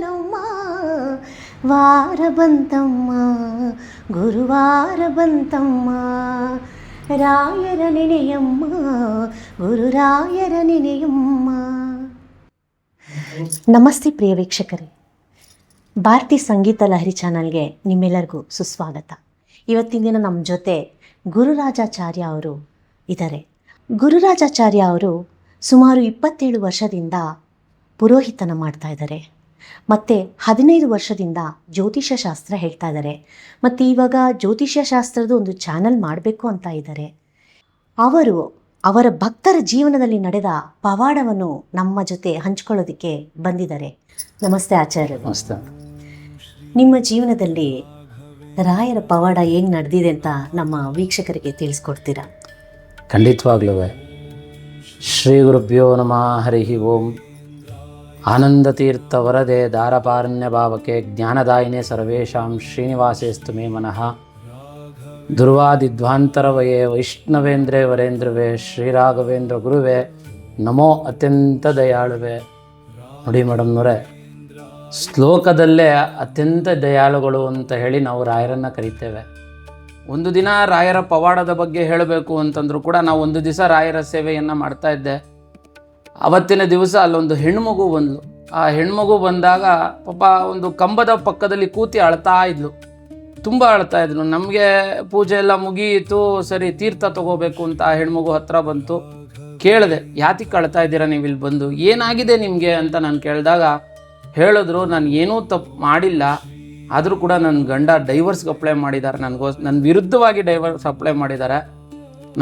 ನಮ್ಮ ವಾರ ಬಂತಮ್ಮ, ಗುರುವಾರ ಬಂತಮ್ಮ, ರಾಯರ ನೆನೆಯಮ್ಮ, ಗುರುರಾಯರ ನೆನೆಯಮ್ಮ. ನಮಸ್ತೆ ಪ್ರಿಯ ವೀಕ್ಷಕರೇ, ಭಾರತಿ ಸಂಗೀತ ಲಹರಿ ಚಾನಲ್ಗೆ ನಿಮ್ಮೆಲ್ಲರಿಗೂ ಸುಸ್ವಾಗತ. ಇವತ್ತಿನ ದಿನ ನಮ್ಮ ಜೊತೆ ಗುರುರಾಜಾಚಾರ್ಯ ಅವರು ಇದ್ದಾರೆ. ಗುರುರಾಜಾಚಾರ್ಯ ಅವರು ಸುಮಾರು 27 ವರ್ಷದಿಂದ ಪುರೋಹಿತನ ಮಾಡ್ತಾ ಇದ್ದಾರೆ ಮತ್ತು 15 ವರ್ಷದಿಂದ ಜ್ಯೋತಿಷ್ಯ ಶಾಸ್ತ್ರ ಹೇಳ್ತಾ ಇದ್ದಾರೆ. ಮತ್ತು ಇವಾಗ ಜ್ಯೋತಿಷ್ಯ ಶಾಸ್ತ್ರದ ಒಂದು ಚಾನಲ್ ಮಾಡಬೇಕು ಅಂತ ಇದ್ದಾರೆ. ಅವರು ಅವರ ಭಕ್ತರ ಜೀವನದಲ್ಲಿ ನಡೆದ ಪವಾಡವನ್ನು ನಮ್ಮ ಜೊತೆ ಹಂಚ್ಕೊಳ್ಳೋದಕ್ಕೆ ಬಂದಿದ್ದಾರೆ. ನಮಸ್ತೆ ಆಚಾರ್ಯ. ನಮಸ್ತೆ. ನಿಮ್ಮ ಜೀವನದಲ್ಲಿ ರಾಯರ ಪವಾಡ ಹೇಗೆ ನಡೆದಿದೆ ಅಂತ ನಮ್ಮ ವೀಕ್ಷಕರಿಗೆ ತಿಳಿಸ್ಕೊಡ್ತೀರಾ? ಖಂಡಿತವಾಗ್ಲೂ. ಶ್ರೀ ಗುರುಭ್ಯೋ ನಮಃ. ಹರಿ ಓಂ. ಆನಂದತೀರ್ಥ ವರದೆ ದಾರಪಾರಣ್ಯ ಭಾವಕ್ಕೆ ಜ್ಞಾನದಾಯಿನೇ ಸರ್ವೇಷಾಂ ಶ್ರೀನಿವಾಸೇಸ್ತು ಮೇ ಮನಃ. ದುರ್ವಾದಿಧ್ವಾಂತರವಯೇ ವೈಷ್ಣವೇಂದ್ರೇ ವರೇಂದ್ರವೇ ಶ್ರೀರಾಘವೇಂದ್ರ ಗುರುವೇ ನಮೋ ಅತ್ಯಂತ ದಯಾಳುವೆ. ನೋಡಿ ಮೇಡಮ್ನವರೇ, ಶ್ಲೋಕದಲ್ಲೇ ಅತ್ಯಂತ ದಯಾಳುಗಳು ಅಂತ ಹೇಳಿ ನಾವು ರಾಯರನ್ನು ಕರಿತೇವೆ. ಒಂದು ದಿನ ರಾಯರ ಪವಾಡದ ಬಗ್ಗೆ ಹೇಳಬೇಕು ಅಂತಂದರೂ ಕೂಡ ನಾವು ಒಂದು ದಿವಸ ರಾಯರ ಸೇವೆಯನ್ನು ಮಾಡ್ತಾ ಇದ್ದೆ. ಅವತ್ತಿನ ದಿವಸ ಅಲ್ಲೊಂದು ಹೆಣ್ಮಗು ಬಂದಳು. ಆ ಹೆಣ್ಮಗು ಬಂದಾಗ ಪಾಪ ಒಂದು ಕಂಬದ ಪಕ್ಕದಲ್ಲಿ ಕೂತಿ ಅಳ್ತಾ ಇದ್ಲು, ತುಂಬ ಅಳ್ತಾ ಇದ್ಲು. ನಮಗೆ ಪೂಜೆ ಎಲ್ಲ ಮುಗಿಯಿತು, ಸರಿ ತೀರ್ಥ ತಗೋಬೇಕು ಅಂತ ಆ ಹೆಣ್ಮಗು ಹತ್ರ ಬಂತು. ಕೇಳಿದೆ, ಯಾತಿಗೆ ಅಳ್ತಾ ಇದ್ದೀರಾ ನೀವು ಇಲ್ಲಿ ಬಂದು, ಏನಾಗಿದೆ ನಿಮಗೆ ಅಂತ ನಾನು ಕೇಳಿದಾಗ ಹೇಳಿದ್ರು, ನಾನು ಏನೂ ತಪ್ಪು ಮಾಡಿಲ್ಲ, ಆದರೂ ಕೂಡ ನನ್ನ ಗಂಡ ಡೈವರ್ಸ್ಗೆ ಅಪ್ಲೈ ಮಾಡಿದ್ದಾರೆ, ನನ್ನ ವಿರುದ್ಧವಾಗಿ ಡೈವರ್ಸ್ ಅಪ್ಲೈ ಮಾಡಿದ್ದಾರೆ,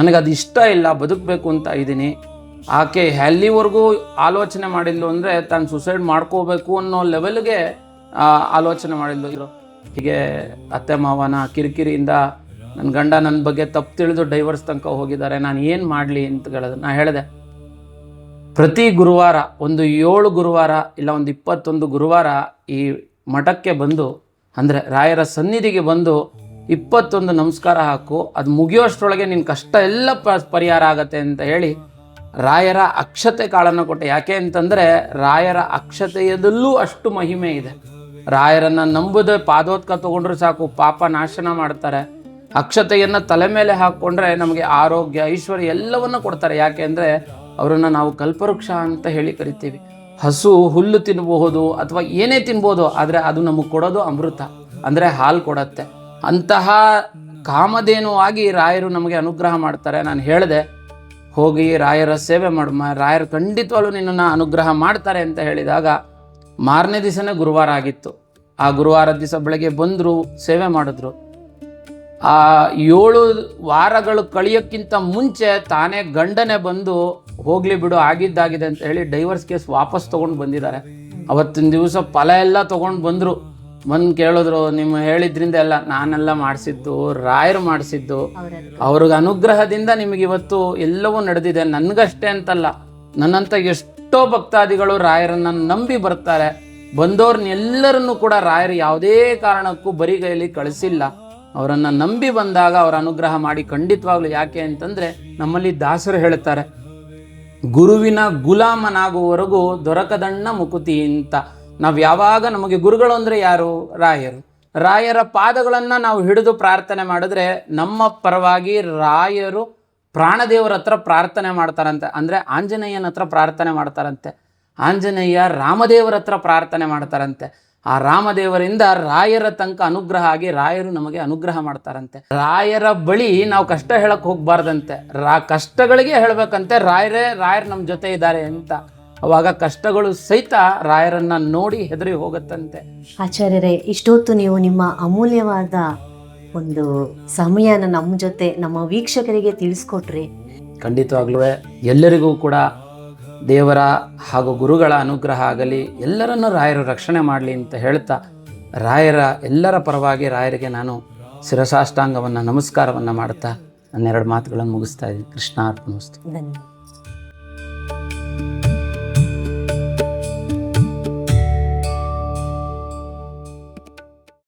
ನನಗದು ಇಷ್ಟ ಇಲ್ಲ, ಬದುಕಬೇಕು ಅಂತ ಇದ್ದೀನಿ. ಆಕೆ ಎಲ್ಲಿವರೆಗೂ ಆಲೋಚನೆ ಮಾಡಿದ್ಲು ಅಂದರೆ ತಾನು ಸುಸೈಡ್ ಮಾಡ್ಕೋಬೇಕು ಅನ್ನೋ ಲೆವೆಲ್ಗೆ ಆಲೋಚನೆ ಮಾಡಿದ್ಲು. ಹೀಗೆ ಅತ್ತೆ ಮಾವನ ಕಿರಿಕಿರಿಯಿಂದ ನನ್ನ ಗಂಡ ನನ್ನ ಬಗ್ಗೆ ತಪ್ಪು ತಿಳಿದು ಡೈವರ್ಸ್ ತನಕ ಹೋಗಿದ್ದಾರೆ, ನಾನು ಏನು ಮಾಡಲಿ ಅಂತ ಹೇಳಿದೆ. ನಾನು ಹೇಳಿದೆ, ಪ್ರತಿ ಗುರುವಾರ ಒಂದು 7 ಗುರುವಾರ ಇಲ್ಲ ಒಂದು 21 ಗುರುವಾರ ಈ ಮಠಕ್ಕೆ ಬಂದು, ಅಂದರೆ ರಾಯರ ಸನ್ನಿಧಿಗೆ ಬಂದು 21 ನಮಸ್ಕಾರ ಹಾಕು, ಅದು ಮುಗಿಯೋಷ್ಟರೊಳಗೆ ನಿನ್ನ ಕಷ್ಟ ಎಲ್ಲ ಪರಿಹಾರ ಆಗತ್ತೆ ಅಂತ ಹೇಳಿ ರಾಯರ ಅಕ್ಷತೆ ಕಾಳನ್ನು ಕೊಟ್ಟೆ. ಯಾಕೆ ಅಂತಂದರೆ ರಾಯರ ಅಕ್ಷತೆಯದಲ್ಲೂ ಅಷ್ಟು ಮಹಿಮೆ ಇದೆ. ರಾಯರನ್ನು ನಂಬುದೇ ಪಾದೋತ್ಕ ತೊಗೊಂಡ್ರೆ ಸಾಕು, ಪಾಪ ನಾಶನ ಮಾಡ್ತಾರೆ. ಅಕ್ಷತೆಯನ್ನು ತಲೆ ಮೇಲೆ ಹಾಕ್ಕೊಂಡ್ರೆ ನಮಗೆ ಆರೋಗ್ಯ ಐಶ್ವರ್ಯ ಎಲ್ಲವನ್ನು ಕೊಡ್ತಾರೆ. ಯಾಕೆ ಅಂದರೆ ಅವರನ್ನು ನಾವು ಕಲ್ಪವೃಕ್ಷ ಅಂತ ಹೇಳಿ ಕರಿತೀವಿ. ಹಸು ಹುಲ್ಲು ತಿನ್ಬಹುದು ಅಥವಾ ಏನೇ ತಿನ್ಬೋದು, ಆದರೆ ಅದು ನಮಗೆ ಕೊಡೋದು ಅಮೃತ, ಅಂದರೆ ಹಾಲು ಕೊಡತ್ತೆ. ಅಂತಹ ಕಾಮಧೇನುವಾಗಿ ರಾಯರು ನಮಗೆ ಅನುಗ್ರಹ ಮಾಡ್ತಾರೆ. ನಾನು ಹೇಳಿದೆ, ಹೋಗಿ ರಾಯರ ಸೇವೆ ಮಾಡಮ್ಮ, ರಾಯರು ಖಂಡಿತವಾಗ್ಲೂ ನಿನ್ನನ್ನು ಅನುಗ್ರಹ ಮಾಡ್ತಾರೆ ಅಂತ ಹೇಳಿದಾಗ ಮಾರನೇ ದಿವಸನೇ ಗುರುವಾರ ಆಗಿತ್ತು. ಆ ಗುರುವಾರದ ದಿವಸ ಬೆಳಗ್ಗೆ ಬಂದರು, ಸೇವೆ ಮಾಡಿದ್ರು. ಆ 7 ವಾರಗಳು ಕಳಿಯೋಕ್ಕಿಂತ ಮುಂಚೆ ತಾನೇ ಗಂಡನೇ ಬಂದು ಹೋಗಲಿ ಬಿಡು ಆಗಿದ್ದಾಗಿದೆ ಅಂತ ಹೇಳಿ ಡೈವರ್ಸ್ ಕೇಸ್ ವಾಪಸ್ ತೊಗೊಂಡು ಬಂದಿದ್ದಾರೆ. ಅವತ್ತಿನ ದಿವಸ ಫಲ ಎಲ್ಲ ತೊಗೊಂಡು ಬಂದರು. ಬಂದು ಕೇಳಿದ್ರು, ನಿಮ್ಮ ಹೇಳಿದ್ರಿಂದ ಎಲ್ಲ ನಾನೆಲ್ಲ ಮಾಡಿಸಿದ್ದು, ರಾಯರು ಮಾಡಿಸಿದ್ದು, ಅವ್ರಿಗೆ ಅನುಗ್ರಹದಿಂದ ನಿಮಗಿವತ್ತು ಎಲ್ಲವೂ ನಡೆದಿದೆ. ನನಗಷ್ಟೇ ಅಂತಲ್ಲ, ನನ್ನಂಥ ಎಷ್ಟೋ ಭಕ್ತಾದಿಗಳು ರಾಯರನ್ನು ನಂಬಿ ಬರ್ತಾರೆ. ಬಂದವ್ರನ್ನೆಲ್ಲರನ್ನೂ ಕೂಡ ರಾಯರು ಯಾವುದೇ ಕಾರಣಕ್ಕೂ ಬರಿಗೈಲಿ ಕಳಿಸಿಲ್ಲ. ಅವರನ್ನು ನಂಬಿ ಬಂದಾಗ ಅವರ ಅನುಗ್ರಹ ಮಾಡಿ ಖಂಡಿತವಾಗ್ಲು. ಯಾಕೆ ಅಂತಂದರೆ ನಮ್ಮಲ್ಲಿ ದಾಸರು ಹೇಳ್ತಾರೆ, ಗುರುವಿನ ಗುಲಾಮನಾಗುವವರೆಗೂ ದೊರಕದಣ್ಣ ಮುಕುತಿ ಅಂತ. ನಾವು ಯಾವಾಗ ನಮಗೆ ಗುರುಗಳು ಅಂದರೆ ಯಾರು? ರಾಯರು. ರಾಯರ ಪಾದಗಳನ್ನು ನಾವು ಹಿಡಿದು ಪ್ರಾರ್ಥನೆ ಮಾಡಿದ್ರೆ ನಮ್ಮ ಪರವಾಗಿ ರಾಯರು ಪ್ರಾಣದೇವರ ಹತ್ರ ಪ್ರಾರ್ಥನೆ ಮಾಡ್ತಾರಂತೆ. ಅಂದರೆ ಆಂಜನೇಯನ ಹತ್ರ ಪ್ರಾರ್ಥನೆ ಮಾಡ್ತಾರಂತೆ. ಆಂಜನೇಯ ರಾಮದೇವರ ಹತ್ರ ಪ್ರಾರ್ಥನೆ ಮಾಡ್ತಾರಂತೆ. ಆ ರಾಮದೇವರಿಂದ ರಾಯರ ತನಕ ಅನುಗ್ರಹ ಆಗಿ ರಾಯರು ನಮಗೆ ಅನುಗ್ರಹ ಮಾಡ್ತಾರಂತೆ. ರಾಯರ ಬಳಿ ನಾವು ಕಷ್ಟ ಹೇಳಕ್ಕೆ ಹೋಗ್ಬಾರ್ದಂತೆ, ಕಷ್ಟಗಳಿಗೆ ಹೇಳಬೇಕಂತೆ ರಾಯರು ನಮ್ಮ ಜೊತೆ ಇದ್ದಾರೆ ಅಂತ. ಅವಾಗ ಕಷ್ಟಗಳು ಸಹಿತ ರಾಯರನ್ನು ನೋಡಿ ಹೆದರಿ ಹೋಗುತ್ತಂತೆ. ಆಚಾರ್ಯರೇ, ಇಷ್ಟೊತ್ತು ನೀವು ನಿಮ್ಮ ಅಮೂಲ್ಯವಾದ ಒಂದು ಸಮಯನ ನಮ್ಮ ಜೊತೆ ನಮ್ಮ ವೀಕ್ಷಕರಿಗೆ ತಿಳಿಸ್ಕೊಟ್ರಿ. ಖಂಡಿತವಾಗ್ಲೂ ಎಲ್ಲರಿಗೂ ಕೂಡ ದೇವರ ಹಾಗೂ ಗುರುಗಳ ಅನುಗ್ರಹ ಆಗಲಿ, ಎಲ್ಲರನ್ನೂ ರಾಯರು ರಕ್ಷಣೆ ಮಾಡಲಿ ಅಂತ ಹೇಳ್ತಾ, ರಾಯರ ಎಲ್ಲರ ಪರವಾಗಿ ರಾಯರಿಗೆ ನಾನು ಶಿರಸಾಷ್ಟಾಂಗವನ್ನು ನಮಸ್ಕಾರವನ್ನು ಮಾಡ್ತಾ ನನ್ನ 2 ಮಾತುಗಳನ್ನು ಮುಗಿಸ್ತಾ ಇದ್ದೀನಿ. ಕೃಷ್ಣಾರ್ಪಣಮಸ್ತು. ಧನ್ಯವಾದ.